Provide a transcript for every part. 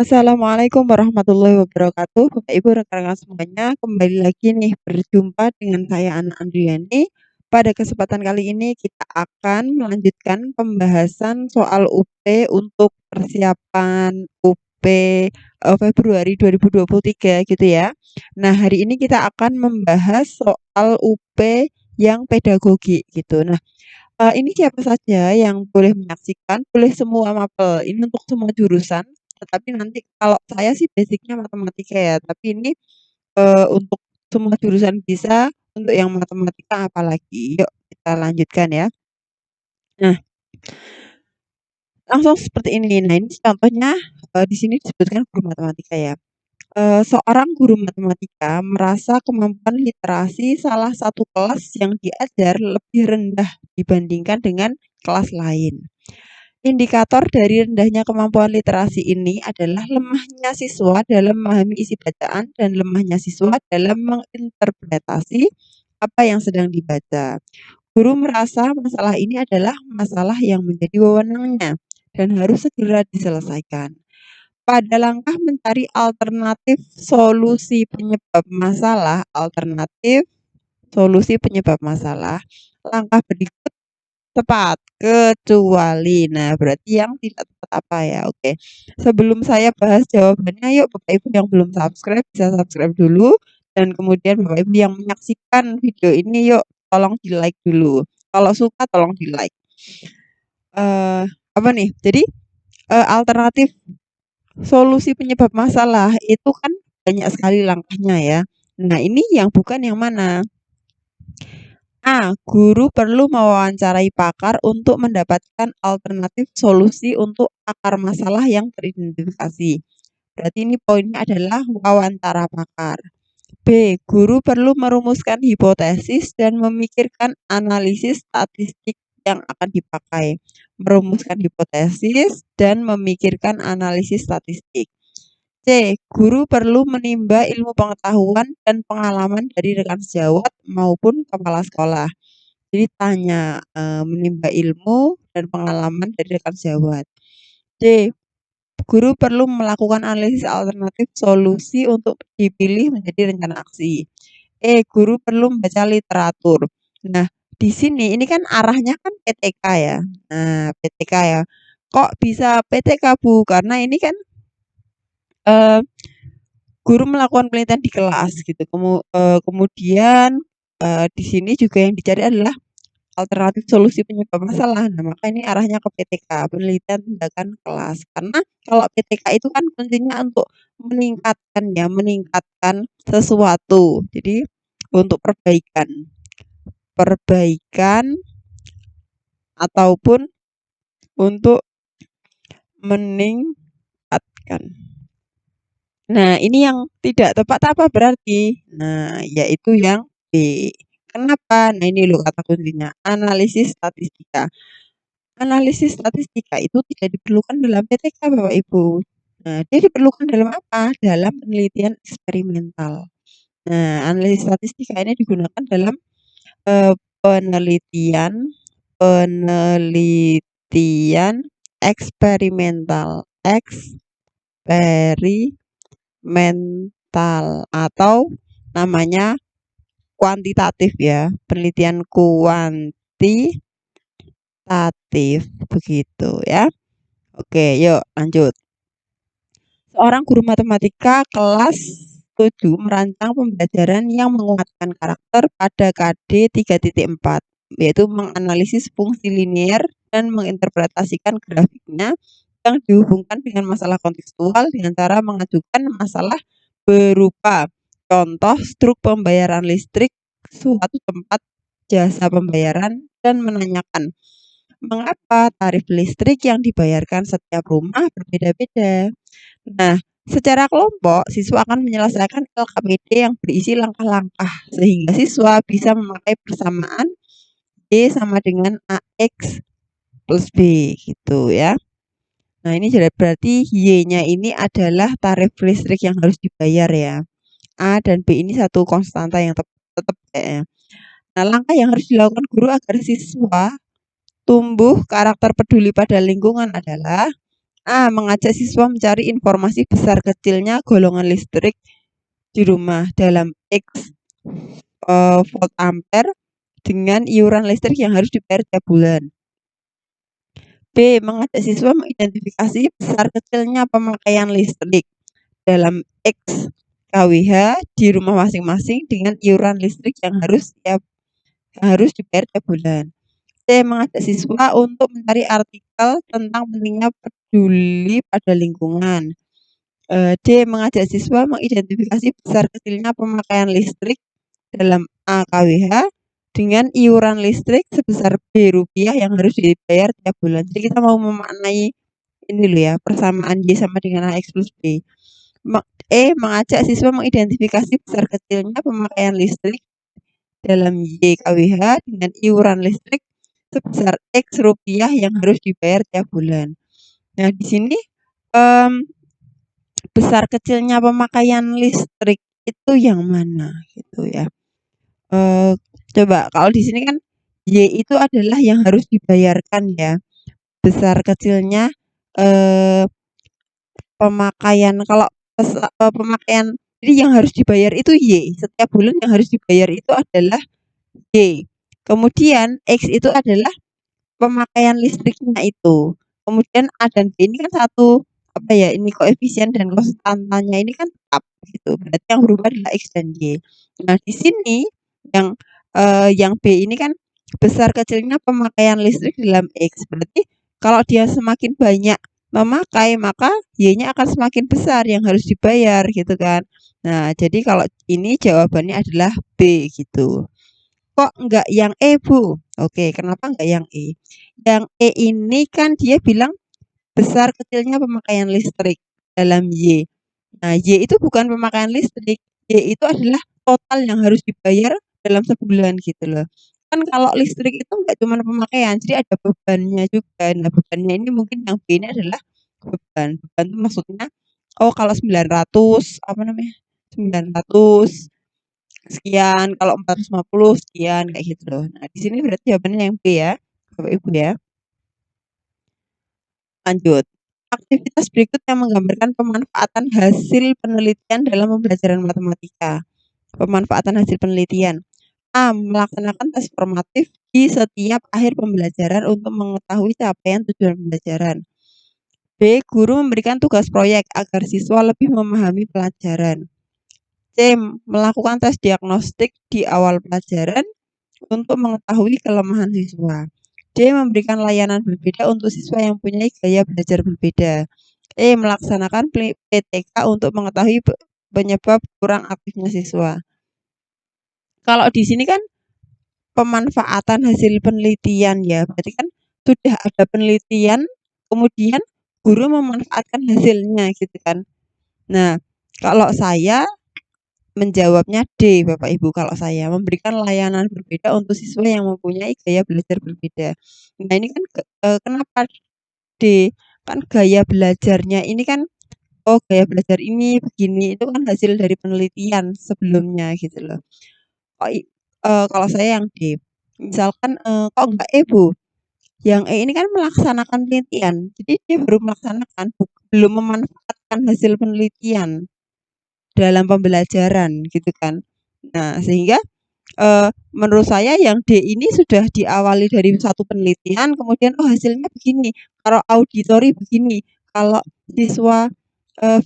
Assalamualaikum warahmatullahi wabarakatuh. Bapak Ibu rekan-rekan semuanya, kembali lagi nih berjumpa dengan saya Ana Andriani. Pada kesempatan kali ini kita akan melanjutkan pembahasan soal UP untuk persiapan UP Februari 2023 gitu ya. Nah, hari ini kita akan membahas soal UP yang pedagogi gitu. Nah, ini siapa saja yang boleh menyaksikan? Boleh semua mapel, ini untuk semua jurusan, tetapi nanti kalau saya sih basic-nya matematika ya, tapi ini, untuk semua jurusan bisa, untuk yang matematika apalagi. Yuk kita lanjutkan ya. Nah, langsung seperti ini. Nah, ini contohnya, di sini disebutkan guru matematika ya. Seorang guru matematika merasa kemampuan literasi salah satu kelas yang diajar lebih rendah dibandingkan dengan kelas lain. Indikator dari rendahnya kemampuan literasi ini adalah lemahnya siswa dalam memahami isi bacaan dan lemahnya siswa dalam menginterpretasi apa yang sedang dibaca. Guru merasa masalah ini adalah masalah yang menjadi wewenangnya dan harus segera diselesaikan. Pada langkah mencari alternatif solusi penyebab masalah, langkah berikut tepat, kecuali. Nah, berarti yang tidak tepat apa ya? Oke. Sebelum saya bahas jawabannya, yuk Bapak Ibu yang belum subscribe bisa subscribe dulu dan kemudian Bapak Ibu yang menyaksikan video ini yuk tolong di-like dulu. Kalau suka tolong di-like. Apa nih? Jadi alternatif solusi penyebab masalah itu kan banyak sekali langkahnya ya. Nah, ini yang bukan yang mana? A. Guru perlu mewawancarai pakar untuk mendapatkan alternatif solusi untuk akar masalah yang teridentifikasi. Berarti ini poinnya adalah wawancara pakar. B. Guru perlu merumuskan hipotesis dan memikirkan analisis statistik yang akan dipakai. Merumuskan hipotesis dan memikirkan analisis statistik. C. Guru perlu menimba ilmu pengetahuan dan pengalaman dari rekan sejawat maupun kepala sekolah. Jadi tanya, menimba ilmu dan pengalaman dari rekan sejawat. D. Guru perlu melakukan analisis alternatif solusi untuk dipilih menjadi rencana aksi. E. Guru perlu membaca literatur. Nah, di sini ini kan arahnya kan PTK ya. Nah, PTK ya. Kok bisa PTK, Bu? Karena ini kan guru melakukan penelitian di kelas gitu. Kemudian di sini juga yang dicari adalah alternatif solusi penyebab masalah. Nah, maka ini arahnya ke PTK, penelitian tindakan kelas. Karena kalau PTK itu kan kuncinya untuk meningkatkan sesuatu. Jadi untuk perbaikan ataupun untuk meningkatkan. Nah, ini yang tidak tepat apa berarti? Nah, yaitu yang B. Kenapa? Nah, ini loh kata kuncinya, analisis statistika. Analisis statistika itu tidak diperlukan dalam PTK, Bapak Ibu. Nah, dia diperlukan dalam apa? Dalam penelitian eksperimental. Nah, analisis statistika ini digunakan dalam penelitian eksperimental atau namanya kuantitatif ya, penelitian kuantitatif begitu ya. Oke, yuk lanjut. Seorang guru matematika kelas 7 merancang pembelajaran yang menguatkan karakter pada KD 3.4, yaitu menganalisis fungsi linier dan menginterpretasikan grafiknya yang dihubungkan dengan masalah kontekstual dengan cara mengajukan masalah berupa contoh struk pembayaran listrik suatu tempat jasa pembayaran dan menanyakan mengapa tarif listrik yang dibayarkan setiap rumah berbeda-beda. Nah, secara kelompok, siswa akan menyelesaikan LKPD yang berisi langkah-langkah sehingga siswa bisa memakai persamaan Y sama dengan AX plus B gitu ya. Nah, ini berarti Y-nya ini adalah tarif listrik yang harus dibayar ya. A dan B ini satu konstanta yang tetap kayaknya. Nah, langkah yang harus dilakukan guru agar siswa tumbuh karakter peduli pada lingkungan adalah A. Mengajak siswa mencari informasi besar kecilnya golongan listrik di rumah dalam X volt ampere dengan iuran listrik yang harus dibayar tiap bulan. B. Mengajak siswa mengidentifikasi besar kecilnya pemakaian listrik dalam X kWh di rumah masing-masing dengan iuran listrik yang harus dibayar tiap bulan. C. Mengajak siswa untuk mencari artikel tentang pentingnya peduli pada lingkungan. D. Mengajak siswa mengidentifikasi besar kecilnya pemakaian listrik dalam A kWh dengan iuran listrik sebesar B rupiah yang harus dibayar tiap bulan. Jadi kita mau memaknai ini loh ya, persamaan Y sama dengan AX plus B. Mengajak siswa mengidentifikasi besar kecilnya pemakaian listrik dalam Y kWh dengan iuran listrik sebesar X rupiah yang harus dibayar tiap bulan. Nah, di sini besar kecilnya pemakaian listrik itu yang mana gitu ya. Coba kalau di sini kan Y itu adalah yang harus dibayarkan ya. Besar kecilnya pemakaian kalau pemakaian jadi yang harus dibayar itu Y. Setiap bulan yang harus dibayar itu adalah Y. Kemudian X itu adalah pemakaian listriknya itu. Kemudian A dan B ini kan satu apa ya, ini koefisien dan konstantannya ini kan tetap gitu. Berarti yang berubah adalah X dan Y. Nah, di sini yang B ini kan besar kecilnya pemakaian listrik dalam X. Berarti kalau dia semakin banyak memakai, maka Y-nya akan semakin besar yang harus dibayar gitu kan. Nah, jadi kalau ini jawabannya adalah B gitu. Kok enggak yang E, Bu? Oke, kenapa enggak yang E? Yang E ini kan dia bilang besar kecilnya pemakaian listrik dalam Y. Nah, Y itu bukan pemakaian listrik. Y itu adalah total yang harus dibayar dalam sebulan gitu loh. Kan kalau listrik itu enggak cuma pemakaian, jadi ada bebannya juga. Nah, bebannya ini mungkin yang B ini adalah beban. Beban itu maksudnya, oh kalau 900, apa namanya, 900 sekian, kalau 450 sekian, kayak gitu loh. Nah, di sini berarti jawabannya yang B ya, Bapak Ibu ya. Lanjut. Aktivitas berikut yang menggambarkan pemanfaatan hasil penelitian dalam pembelajaran matematika. Pemanfaatan hasil penelitian. A. Melaksanakan tes formatif di setiap akhir pembelajaran untuk mengetahui capaian tujuan pembelajaran. B. Guru memberikan tugas proyek agar siswa lebih memahami pelajaran. C. Melakukan tes diagnostik di awal pelajaran untuk mengetahui kelemahan siswa. D. Memberikan layanan berbeda untuk siswa yang punya gaya belajar berbeda. E. Melaksanakan PTK untuk mengetahui penyebab kurang aktifnya siswa. Kalau di sini kan pemanfaatan hasil penelitian ya, berarti kan sudah ada penelitian, kemudian guru memanfaatkan hasilnya gitu kan. Nah, kalau saya menjawabnya D, Bapak Ibu, kalau saya memberikan layanan berbeda untuk siswa yang mempunyai gaya belajar berbeda. Nah, ini kan kenapa D? Kan gaya belajarnya ini kan, oh gaya belajar ini begini, itu kan hasil dari penelitian sebelumnya gitu loh. Kalau saya yang D. Misalkan kok enggak E, Bu? Yang E ini kan melaksanakan penelitian, jadi dia baru melaksanakan, belum memanfaatkan hasil penelitian dalam pembelajaran gitu kan. Nah, sehingga menurut saya yang D ini sudah diawali dari satu penelitian, kemudian oh hasilnya begini, kalau auditori begini, kalau siswa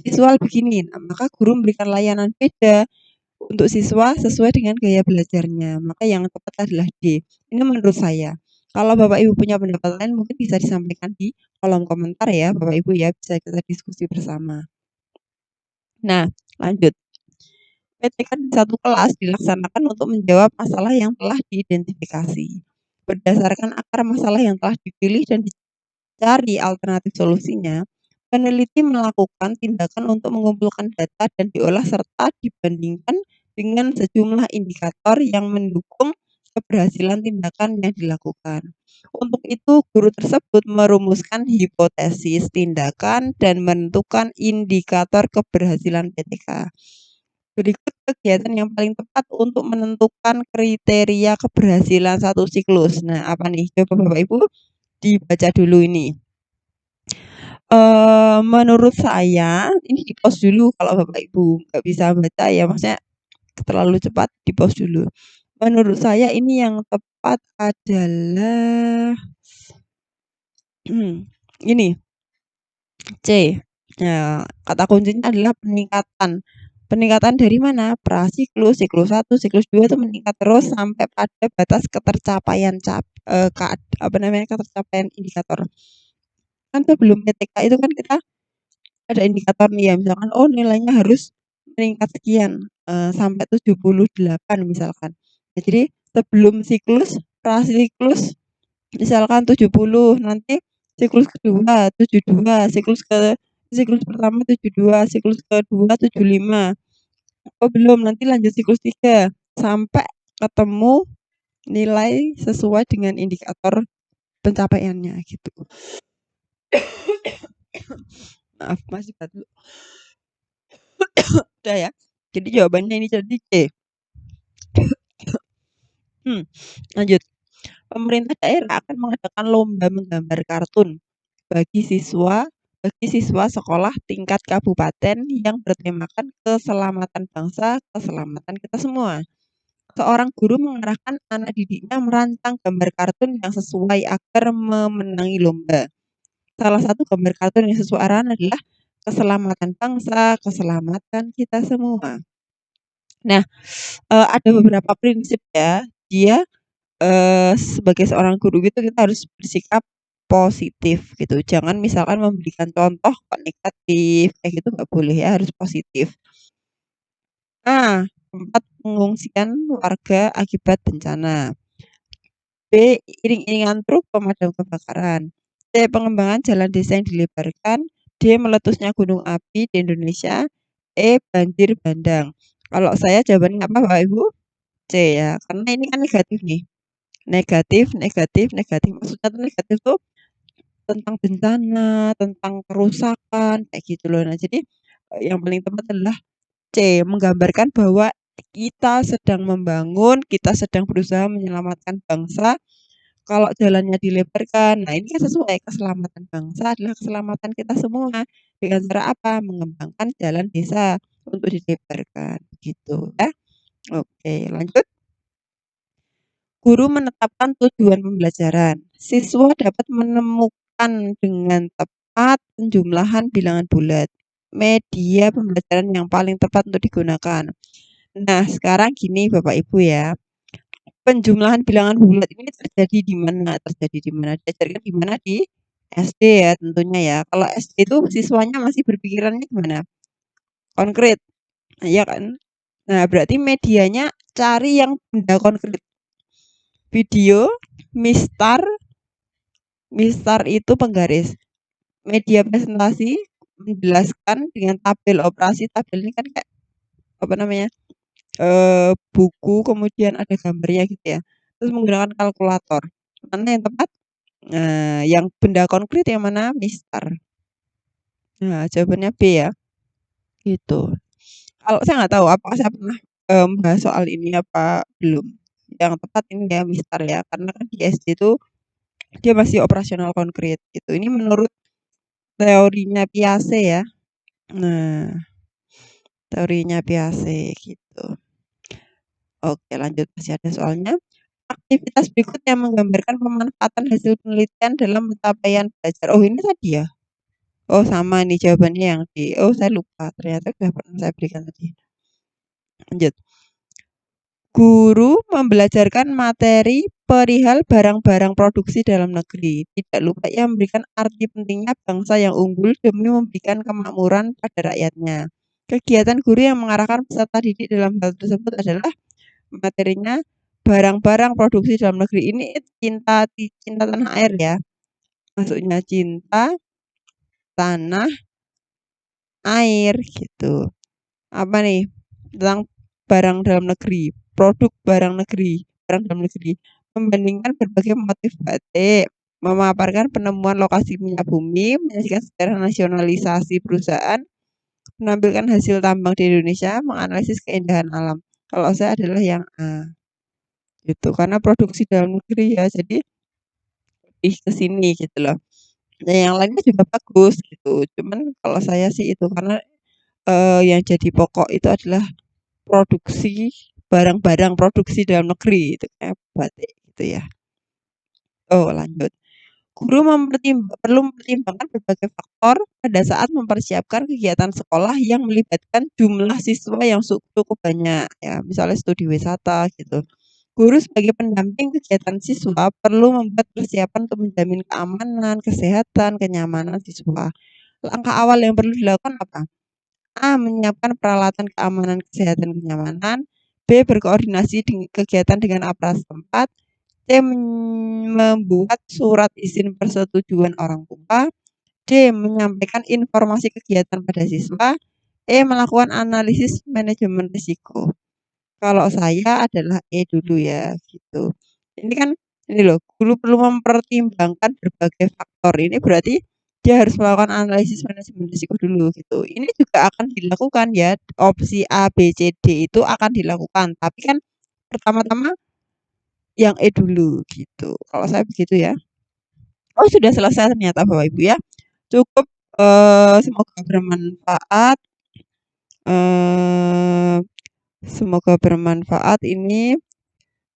visual begini. Nah, maka guru memberikan layanan beda untuk siswa sesuai dengan gaya belajarnya. Maka yang tepat adalah D. Ini menurut saya. Kalau Bapak Ibu punya pendapat lain mungkin bisa disampaikan di kolom komentar ya, Bapak Ibu ya, bisa kita diskusi bersama. Nah, lanjut. PTK di satu kelas dilaksanakan untuk menjawab masalah yang telah diidentifikasi. Berdasarkan akar masalah yang telah dipilih dan dicari alternatif solusinya, peneliti melakukan tindakan untuk mengumpulkan data dan diolah serta dibandingkan dengan sejumlah indikator yang mendukung keberhasilan tindakan yang dilakukan. Untuk itu, guru tersebut merumuskan hipotesis tindakan dan menentukan indikator keberhasilan PTK. Berikut kegiatan yang paling tepat untuk menentukan kriteria keberhasilan satu siklus. Nah, apa nih? Coba Bapak Ibu dibaca dulu ini. Menurut saya ini di-pause dulu kalau Bapak Ibu nggak bisa baca ya, maksudnya terlalu cepat, di-pause dulu. Menurut saya ini yang tepat adalah ini, C. Nah, kata kuncinya adalah peningkatan. Peningkatan dari mana? Prasiklus, siklus 1, siklus 2 itu meningkat terus sampai pada batas ketercapaian apa namanya, ketercapaian indikator. Kan sebelum PTK itu kan kita ada indikator nih ya, misalkan, oh nilainya harus meningkat sekian, sampai 78 misalkan. Ya, jadi sebelum siklus, prasiklus misalkan 70, nanti siklus kedua 72, siklus pertama 72, siklus kedua 75. Oh belum, nanti lanjut siklus 3 sampai ketemu nilai sesuai dengan indikator pencapaiannya gitu. Maaf, masih batuk. Udah ya. Jadi jawabannya ini jadi C. Lanjut. Pemerintah daerah akan mengadakan lomba menggambar kartun bagi siswa sekolah tingkat kabupaten yang bertemakan keselamatan bangsa, keselamatan kita semua. Seorang guru mengarahkan anak didiknya merancang gambar kartun yang sesuai agar memenangi lomba. Salah satu gambar kartun yang sesuai arahan adalah keselamatan bangsa, keselamatan kita semua. Nah, ada beberapa prinsip ya. Dia sebagai seorang guru gitu kita harus bersikap positif gitu. Jangan misalkan memberikan contoh kok negatif, kayak gitu nggak boleh ya, harus positif. A. Tempat pengungsian warga akibat bencana. B. Iring-iringan truk pemadam kebakaran. C. Pengembangan jalan desa yang dilebarkan. D. Meletusnya gunung api di Indonesia. E. Banjir bandang. Kalau saya jawabannya apa Bapak Ibu? C ya, karena ini kan negatif nih. Negatif, negatif, negatif. Maksudnya tuh negatif tuh tentang bencana, tentang kerusakan, kayak gitu loh. Nah, jadi yang paling tepat adalah C, menggambarkan bahwa kita sedang membangun, kita sedang berusaha menyelamatkan bangsa. Kalau jalannya dilebarkan, nah ini kan sesuai keselamatan bangsa adalah keselamatan kita semua. Dengan cara apa? Mengembangkan jalan desa untuk dilebarkan, gitu ya. Oke, lanjut. Guru menetapkan tujuan pembelajaran. Siswa dapat menemukan dengan tepat penjumlahan bilangan bulat. Media pembelajaran yang paling tepat untuk digunakan. Nah, sekarang gini Bapak Ibu ya. Penjumlahan bilangan bulat ini terjadi di mana? Terjadi di mana? Diajarkan di mana? Di SD ya tentunya ya. Kalau SD itu siswanya masih berpikirannya gimana? Konkret. Iya kan? Nah, berarti medianya cari yang benda konkret. Video, mistar, mistar itu penggaris. Media presentasi menjelaskan dengan tabel operasi. Tabel ini kan kayak apa namanya? Buku kemudian ada gambarnya gitu ya. Terus menggunakan kalkulator. Mana yang tepat? Nah, yang benda konkret yang mana? Mistar. Nah, jawabannya B ya. Gitu. Kalau saya nggak tahu apakah saya pernah bahas soal ini apa belum. Yang tepat ini ya mistar ya, karena kan di SD itu dia masih operasional konkret gitu. Ini menurut teorinya Piaget ya. Nah, teorinya Piaget gitu. Oke, lanjut masih ada soalnya. Aktivitas berikut yang menggambarkan pemanfaatan hasil penelitian dalam pencapaian belajar. Oh, ini tadi ya. Oh, sama nih jawabannya yang di. Oh, saya lupa. Ternyata sudah pernah saya berikan tadi. Lanjut. Guru membelajarkan materi perihal barang-barang produksi dalam negeri. Tidak lupa ia memberikan arti pentingnya bangsa yang unggul demi memberikan kemakmuran pada rakyatnya. Kegiatan guru yang mengarahkan peserta didik dalam hal tersebut adalah materinya barang-barang produksi dalam negeri. Ini cinta tanah air ya. Maksudnya cinta tanah air gitu. Apa nih? Tentang barang dalam negeri, produk barang dalam negeri. Membandingkan berbagai motif batik, memaparkan penemuan lokasi minyak bumi, menyajikan sejarah nasionalisasi perusahaan, menampilkan hasil tambang di Indonesia, menganalisis keindahan alam. Kalau saya adalah yang A. Gitu, karena produksi dalam negeri ya, jadi lebih ke sini gitu loh. Nah, yang lainnya juga bagus gitu. Cuman kalau saya sih itu karena, yang jadi pokok itu adalah produksi barang-barang produksi dalam negeri itu kayak batik gitu ya. Oh, lanjut. Guru perlu mempertimbangkan berbagai faktor pada saat mempersiapkan kegiatan sekolah yang melibatkan jumlah siswa yang cukup banyak ya, misalnya studi wisata gitu. Guru sebagai pendamping kegiatan siswa perlu membuat persiapan untuk menjamin keamanan, kesehatan, kenyamanan siswa. Langkah awal yang perlu dilakukan apa? A. Menyiapkan peralatan keamanan, kesehatan, kenyamanan. B. Berkoordinasi kegiatan dengan aparat setempat. C. Membuat surat izin persetujuan orang tua. D. Menyampaikan informasi kegiatan pada siswa. E. Melakukan analisis manajemen risiko. Kalau saya adalah E dulu ya, gitu. Ini kan ini loh, guru perlu mempertimbangkan berbagai faktor. Ini berarti dia harus melakukan analisis manajemen risiko dulu gitu. Ini juga akan dilakukan ya, opsi A, B, C, D itu akan dilakukan. Tapi kan pertama-tama yang E dulu gitu. Kalau saya begitu ya. Oh, sudah selesai ternyata Bapak Ibu ya. Cukup semoga bermanfaat. Eh, semoga bermanfaat ini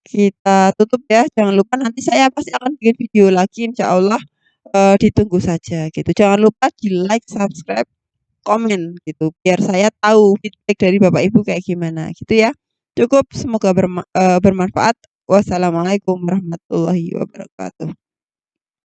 kita tutup ya. Jangan lupa nanti saya pasti akan bikin video lagi insya Allah. Ditunggu saja gitu. Jangan lupa di like, subscribe, komen gitu. Biar saya tahu feedback dari Bapak Ibu kayak gimana gitu ya. Cukup semoga bermanfaat. Wassalamualaikum warahmatullahi wabarakatuh.